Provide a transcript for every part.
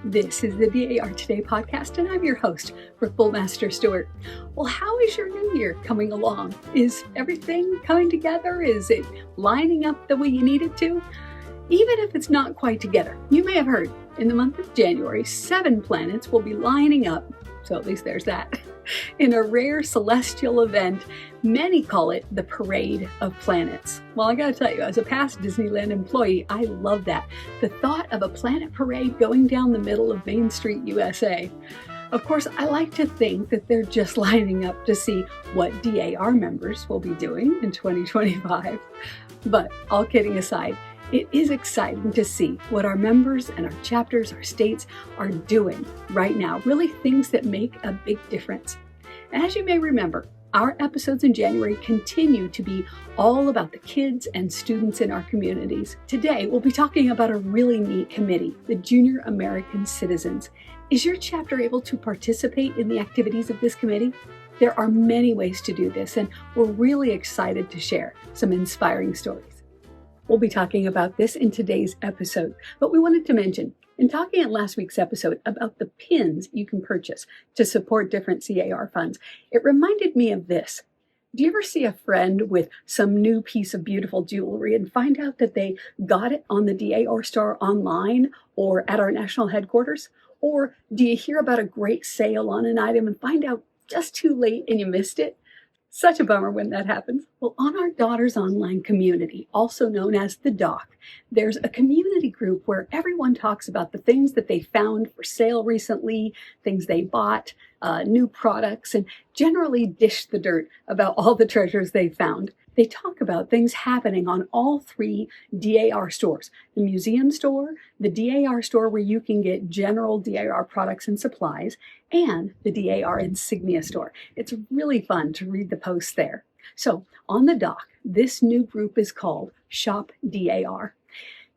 This is the DAR Today podcast, and I'm your host, Brooke Bullmaster Stewart. Well, how is your new year coming along? Is everything coming together? Is it lining up the way you need it to? Even if it's not quite together, you may have heard in the month of January, 7 planets will be lining up, so at least there's that, in a rare celestial event. Many call it the Parade of Planets. Well, I gotta tell you, as a past Disneyland employee, I love that. The thought of a planet parade going down the middle of Main Street, USA. Of course, I like to think that they're just lining up to see what DAR members will be doing in 2025. But all kidding aside, it is exciting to see what our members and our chapters, our states are doing right now, really things that make a big difference. And as you may remember, our episodes in January continue to be all about the kids and students in our communities. Today, we'll be talking about a really neat committee, the Junior American Citizens. Is your chapter able to participate in the activities of this committee? There are many ways to do this, and we're really excited to share some inspiring stories. We'll be talking about this in today's episode, but we wanted to mention, in talking in last week's episode about the pins you can purchase to support different CAR funds, it reminded me of this. Do you ever see a friend with some new piece of beautiful jewelry and find out that they got it on the DAR store online or at our national headquarters? Or do you hear about a great sale on an item and find out just too late and you missed it? Such a bummer when that happens. Well, on our Daughters Online community, also known as the DOC, there's a community group where everyone talks about the things that they found for sale recently, things they bought, new products, and generally dish the dirt about all the treasures they found. They talk about things happening on all 3 DAR stores, the museum store, the DAR store where you can get general DAR products and supplies, and the DAR insignia store. It's really fun to read the posts there. So on the dock, this new group is called Shop DAR.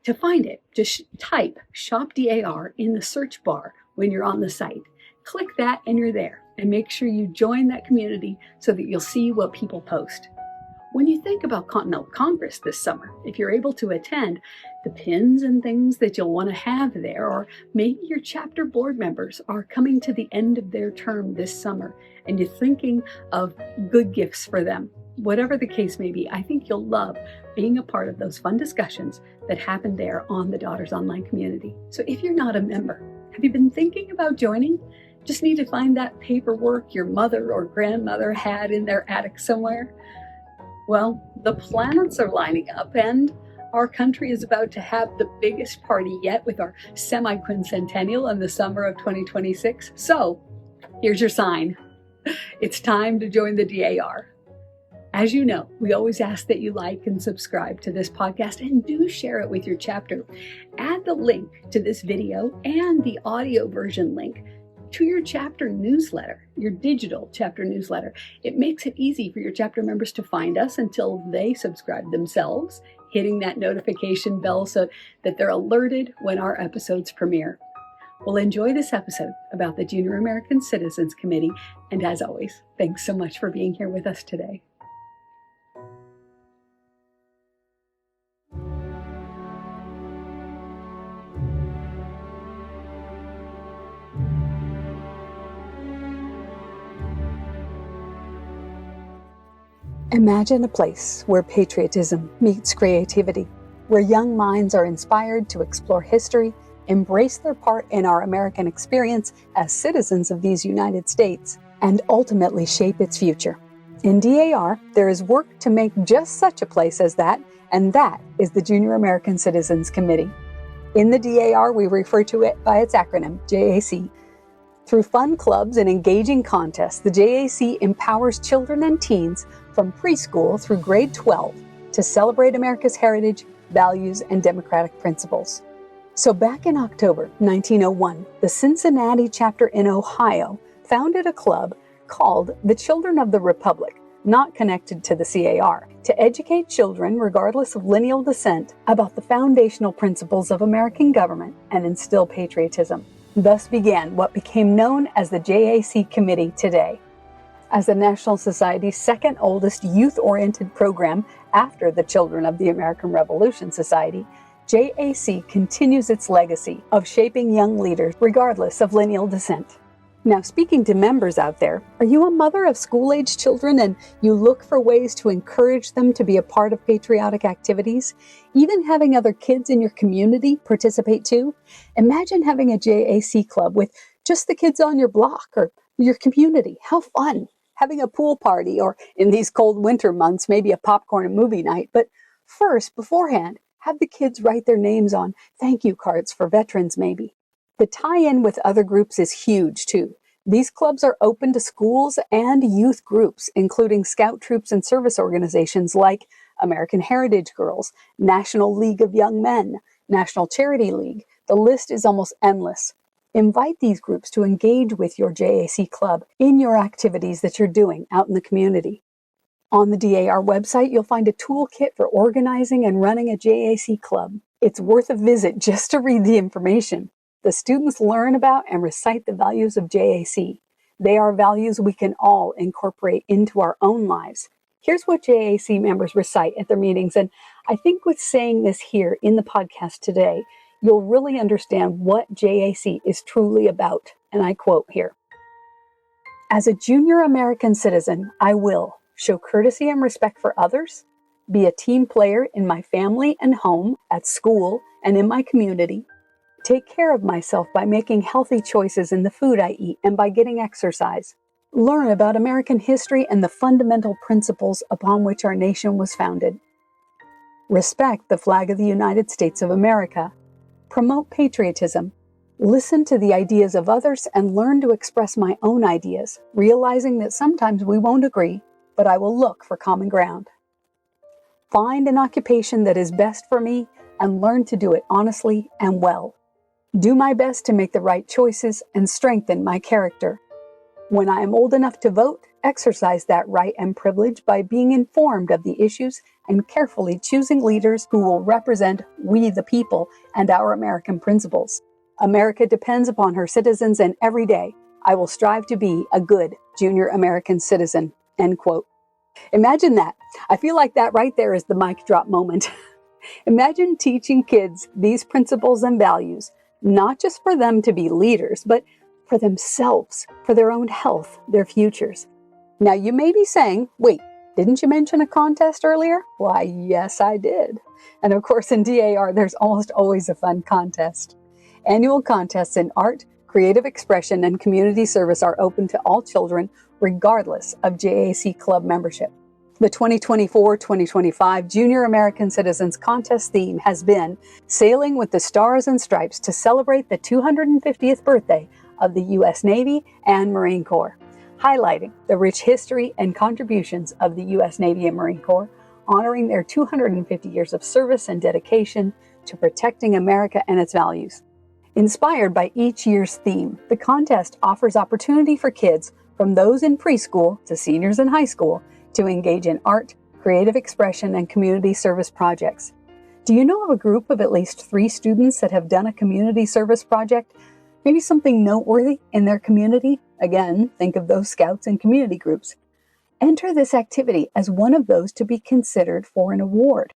To find it, just type Shop DAR in the search bar when you're on the site. Click that and you're there, and make sure you join that community so that you'll see what people post. When you think about Continental Congress this summer, if you're able to attend, the pins and things that you'll want to have there, or maybe your chapter board members are coming to the end of their term this summer and you're thinking of good gifts for them. Whatever the case may be, I think you'll love being a part of those fun discussions that happen there on the Daughters Online community. So if you're not a member, have you been thinking about joining? Just need to find that paperwork your mother or grandmother had in their attic somewhere. Well, the planets are lining up, and our country is about to have the biggest party yet with our semi-quincentennial in the summer of 2026. So, here's your sign. It's time to join the DAR. As you know, we always ask that you like and subscribe to this podcast, and do share it with your chapter. Add the link to this video and the audio version link to your chapter newsletter, your digital chapter newsletter. It makes it easy for your chapter members to find us until they subscribe themselves, hitting that notification bell so that they're alerted when our episodes premiere. We'll enjoy this episode about the Junior American Citizens Committee, and as always, thanks so much for being here with us today. Imagine a place where patriotism meets creativity, where young minds are inspired to explore history, embrace their part in our American experience as citizens of these United States, and ultimately shape its future. In DAR, there is work to make just such a place as that, and that is the Junior American Citizens Committee. In the DAR, we refer to it by its acronym, JAC. Through fun clubs and engaging contests, the JAC empowers children and teens from preschool through grade 12 to celebrate America's heritage, values, and democratic principles. So back in October 1901, the Cincinnati chapter in Ohio founded a club called the Children of the Republic, not connected to the CAR, to educate children, regardless of lineal descent, about the foundational principles of American government and instill patriotism. Thus began what became known as the JAC Committee today. As the National Society's second oldest youth-oriented program after the Children of the American Revolution Society, JAC continues its legacy of shaping young leaders regardless of lineal descent. Now, speaking to members out there, are you a mother of school-age children and you look for ways to encourage them to be a part of patriotic activities? Even having other kids in your community participate too? Imagine having a JAC club with just the kids on your block or your community. How fun! Having a pool party, or in these cold winter months, maybe a popcorn and movie night. But first, beforehand, have the kids write their names on thank you cards for veterans maybe. The tie-in with other groups is huge too. These clubs are open to schools and youth groups, including scout troops and service organizations like American Heritage Girls, National League of Young Men, National Charity League. The list is almost endless. Invite these groups to engage with your JAC club in your activities that you're doing out in the community. On the DAR website, you'll find a toolkit for organizing and running a JAC club. It's worth a visit just to read the information. The students learn about and recite the values of JAC. They are values we can all incorporate into our own lives. Here's what JAC members recite at their meetings, and I think with saying this here in the podcast today, you'll really understand what JAC is truly about. And I quote here, "As a junior American citizen, I will show courtesy and respect for others, be a team player in my family and home, at school, and in my community, take care of myself by making healthy choices in the food I eat and by getting exercise. Learn about American history and the fundamental principles upon which our nation was founded. Respect the flag of the United States of America. Promote patriotism. Listen to the ideas of others and learn to express my own ideas, realizing that sometimes we won't agree, but I will look for common ground. Find an occupation that is best for me and learn to do it honestly and well. Do my best to make the right choices and strengthen my character. When I am old enough to vote, exercise that right and privilege by being informed of the issues and carefully choosing leaders who will represent we the people and our American principles. America depends upon her citizens, and every day I will strive to be a good junior American citizen." End quote. Imagine that. I feel like that right there is the mic drop moment. Imagine teaching kids these principles and values, not just for them to be leaders, but for themselves, for their own health, their futures. Now you may be saying, wait, didn't you mention a contest earlier? Why, yes, I did. And of course in DAR, there's almost always a fun contest. Annual contests in art, creative expression, and community service are open to all children, regardless of JAC club membership. The 2024-2025 Junior American Citizens Contest theme has been Sailing with the Stars and Stripes to celebrate the 250th birthday of the U.S. Navy and Marine Corps, highlighting the rich history and contributions of the U.S. Navy and Marine Corps, honoring their 250 years of service and dedication to protecting America and its values. Inspired by each year's theme, the contest offers opportunity for kids from those in preschool to seniors in high school to engage in art, creative expression, and community service projects. Do you know of a group of at least 3 students that have done a community service project? Maybe something noteworthy in their community? Again, think of those scouts and community groups. Enter this activity as one of those to be considered for an award.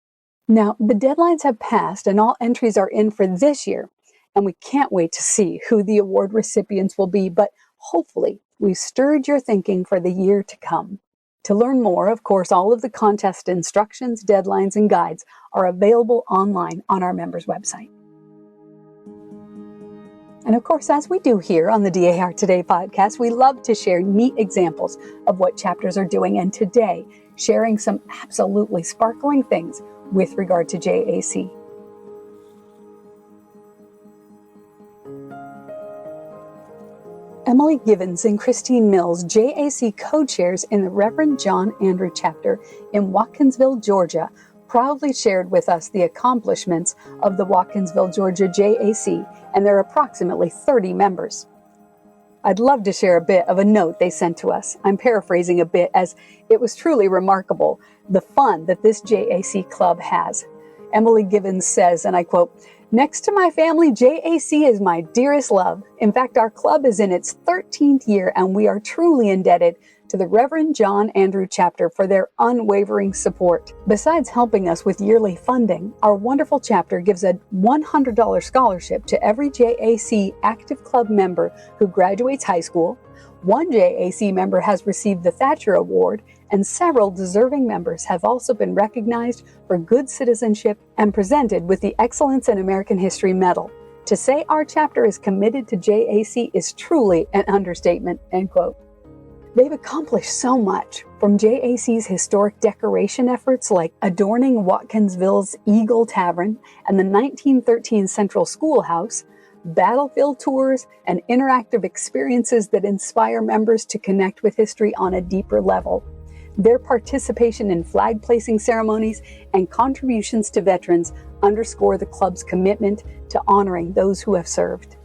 Now, the deadlines have passed and all entries are in for this year, and we can't wait to see who the award recipients will be, but hopefully we've stirred your thinking for the year to come. To learn more, of course, all of the contest instructions, deadlines, and guides are available online on our members' website. And of course, as we do here on the DAR Today podcast, we love to share neat examples of what chapters are doing, and today, sharing some absolutely sparkling things with regard to JAC. Emily Givens and Christine Mills, JAC co-chairs in the Reverend John Andrew chapter in Watkinsville, Georgia, proudly shared with us the accomplishments of the Watkinsville, Georgia JAC and their approximately 30 members. I'd love to share a bit of a note they sent to us. I'm paraphrasing a bit, as it was truly remarkable, the fun that this JAC club has. Emily Givens says, and I quote, "Next to my family, JAC is my dearest love. In fact, our club is in its 13th year, and we are truly indebted to the Reverend John Andrew chapter for their unwavering support. Besides helping us with yearly funding, our wonderful chapter gives a $100 scholarship to every JAC active club member who graduates high school. One JAC member has received the Thatcher Award, and several deserving members have also been recognized for good citizenship and presented with the Excellence in American History Medal. To say our chapter is committed to JAC is truly an understatement, end quote. They've accomplished so much, from JAC's historic decoration efforts like adorning Watkinsville's Eagle Tavern and the 1913 Central Schoolhouse, battlefield tours, and interactive experiences that inspire members to connect with history on a deeper level. Their participation in flag-placing ceremonies and contributions to veterans underscore the club's commitment to honoring those who have served.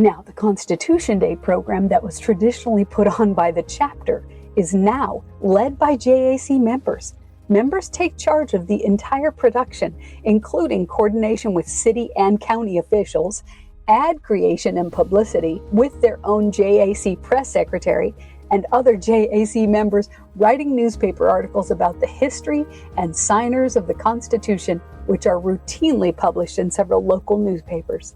Now, the Constitution Day program that was traditionally put on by the chapter is now led by JAC members. Members take charge of the entire production, including coordination with city and county officials, ad creation and publicity with their own JAC press secretary, and other JAC members writing newspaper articles about the history and signers of the Constitution, which are routinely published in several local newspapers.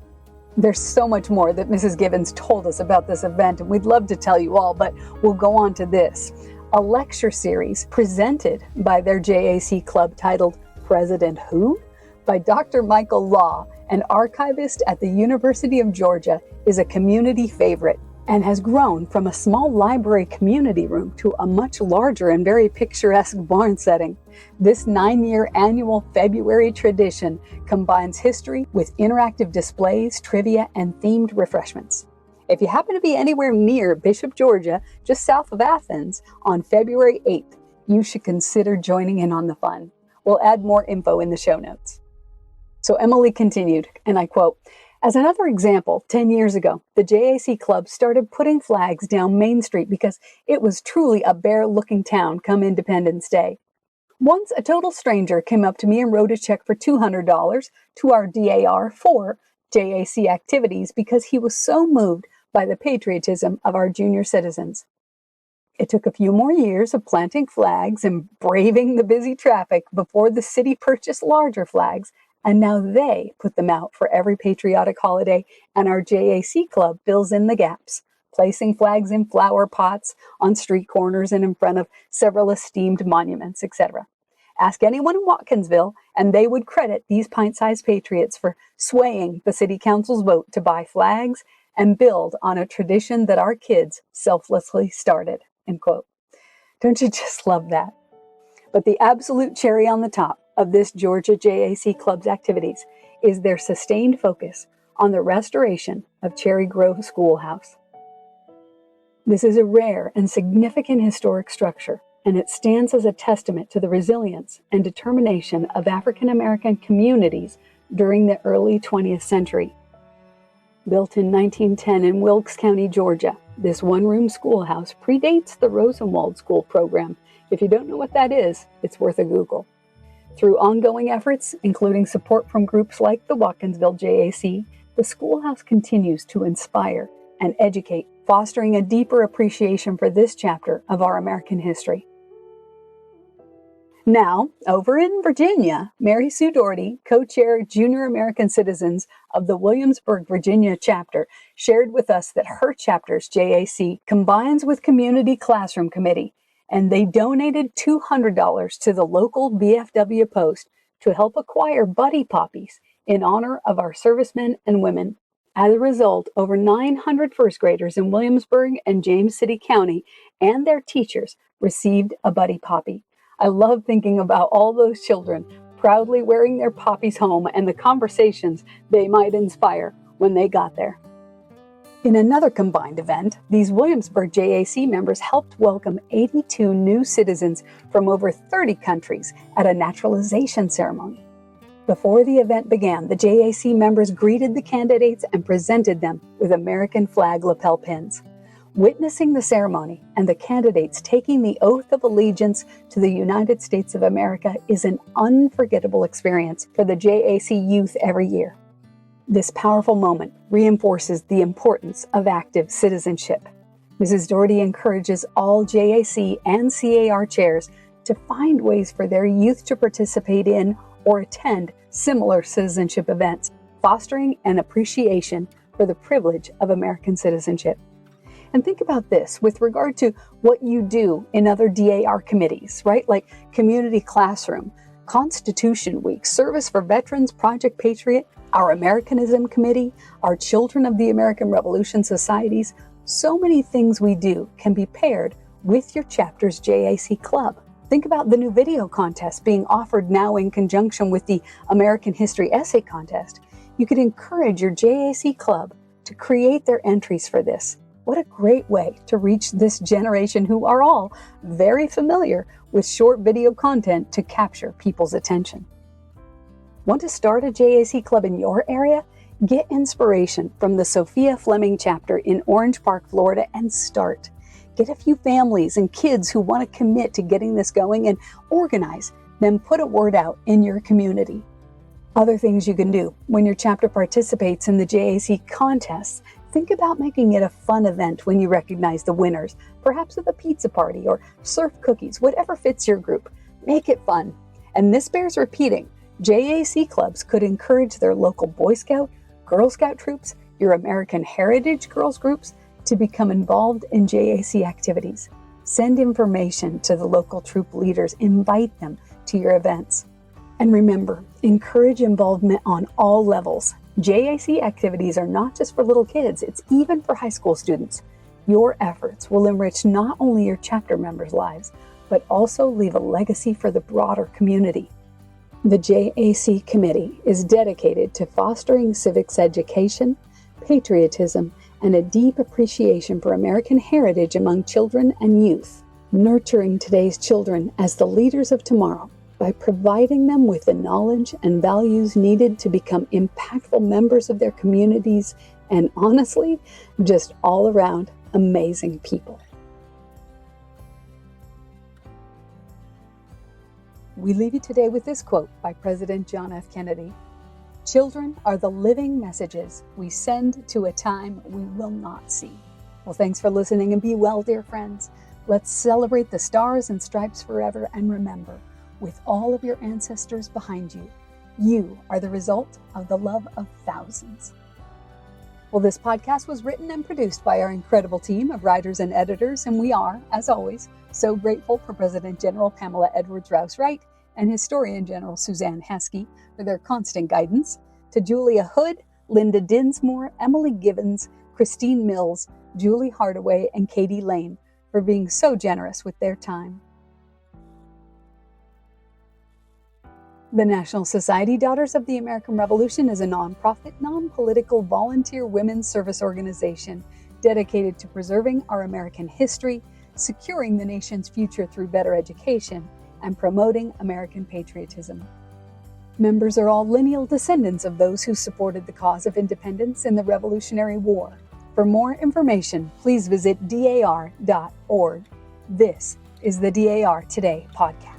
There's so much more that Mrs. Gibbons told us about this event, and we'd love to tell you all, but we'll go on to this. A lecture series presented by their JAC club titled President Who? By Dr. Michael Law, an archivist at the University of Georgia, is a community favorite and has grown from a small library community room to a much larger and very picturesque barn setting. This 9-year annual February tradition combines history with interactive displays, trivia, and themed refreshments. If you happen to be anywhere near Bishop, Georgia, just south of Athens, on February 8th, you should consider joining in on the fun. We'll add more info in the show notes. So Emily continued, and I quote, "As another example, 10 years ago, the JAC Club started putting flags down Main Street because it was truly a bare-looking town come Independence Day. Once a total stranger came up to me and wrote a check for $200 to our DAR for JAC activities because he was so moved by the patriotism of our junior citizens. It took a few more years of planting flags and braving the busy traffic before the city purchased larger flags, and now they put them out for every patriotic holiday, and our JAC Club fills in the gaps, placing flags in flower pots, on street corners, and in front of several esteemed monuments, etc. Ask anyone in Watkinsville, and they would credit these pint-sized patriots for swaying the city council's vote to buy flags and build on a tradition that our kids selflessly started." End quote. Don't you just love that? But the absolute cherry on the top of this Georgia JAC Club's activities is their sustained focus on the restoration of Cherry Grove Schoolhouse. This is a rare and significant historic structure, and it stands as a testament to the resilience and determination of African American communities during the early 20th century. Built in 1910 in Wilkes County, Georgia, this one-room schoolhouse predates the Rosenwald School program. If you don't know what that is, it's worth a Google. Through ongoing efforts, including support from groups like the Watkinsville JAC, the schoolhouse continues to inspire and educate, fostering a deeper appreciation for this chapter of our American history. Now, over in Virginia, Mary Sue Dougherty, co-chair Junior American Citizens of the Williamsburg, Virginia chapter, shared with us that her chapter's JAC combines with Community Classroom Committee, and they donated $200 to the local VFW Post to help acquire buddy poppies in honor of our servicemen and women. As a result, over 900 first graders in Williamsburg and James City County and their teachers received a buddy poppy. I love thinking about all those children proudly wearing their poppies home and the conversations they might inspire when they got there. In another combined event, these Williamsburg JAC members helped welcome 82 new citizens from over 30 countries at a naturalization ceremony. Before the event began, the JAC members greeted the candidates and presented them with American flag lapel pins. Witnessing the ceremony and the candidates taking the oath of allegiance to the United States of America is an unforgettable experience for the JAC youth every year. This powerful moment reinforces the importance of active citizenship. Mrs. Dougherty encourages all JAC and CAR chairs to find ways for their youth to participate in or attend similar citizenship events, fostering an appreciation for the privilege of American citizenship. And think about this with regard to what you do in other DAR committees, right? Like Community Classroom, Constitution Week, Service for Veterans, Project Patriot, our Americanism Committee, our Children of the American Revolution Societies. So many things we do can be paired with your chapter's JAC club. Think about the new video contest being offered now in conjunction with the American History Essay Contest. You could encourage your JAC club to create their entries for this. What a great way to reach this generation who are all very familiar with short video content to capture people's attention. Want to start a JAC club in your area? Get inspiration from the Sophia Fleming chapter in Orange Park, Florida, and start. Get a few families and kids who want to commit to getting this going and organize, then put a word out in your community. Other things you can do when your chapter participates in the JAC contests. Think about making it a fun event when you recognize the winners, perhaps with a pizza party or serve cookies, whatever fits your group. Make it fun. And this bears repeating. JAC clubs could encourage their local Boy Scout, Girl Scout troops, your American Heritage Girls groups to become involved in JAC activities. Send information to the local troop leaders, invite them to your events. And remember, encourage involvement on all levels. JAC activities are not just for little kids, it's even for high school students. Your efforts will enrich not only your chapter members' lives, but also leave a legacy for the broader community. The JAC Committee is dedicated to fostering civics education, patriotism, and a deep appreciation for American heritage among children and youth, nurturing today's children as the leaders of tomorrow by providing them with the knowledge and values needed to become impactful members of their communities and, honestly, just all around amazing people. We leave you today with this quote by President John F. Kennedy. "Children are the living messages we send to a time we will not see." Well, thanks for listening and be well, dear friends. Let's celebrate the stars and stripes forever and remember, with all of your ancestors behind you, you are the result of the love of thousands. Well, this podcast was written and produced by our incredible team of writers and editors, and we are, as always, so grateful for President General Pamela Rouse Wright and Historian General Suzanne Heskey for their constant guidance, to Julia Hood, Linda Dinsmore, Emily Gibbons, Christine Mills, Julie Hardaway, and Katie Lane for being so generous with their time. The National Society Daughters of the American Revolution is a nonprofit, non-political volunteer women's service organization dedicated to preserving our American history, securing the nation's future through better education, and promoting American patriotism. Members are all lineal descendants of those who supported the cause of independence in the Revolutionary War. For more information, please visit dar.org. This is the DAR Today podcast.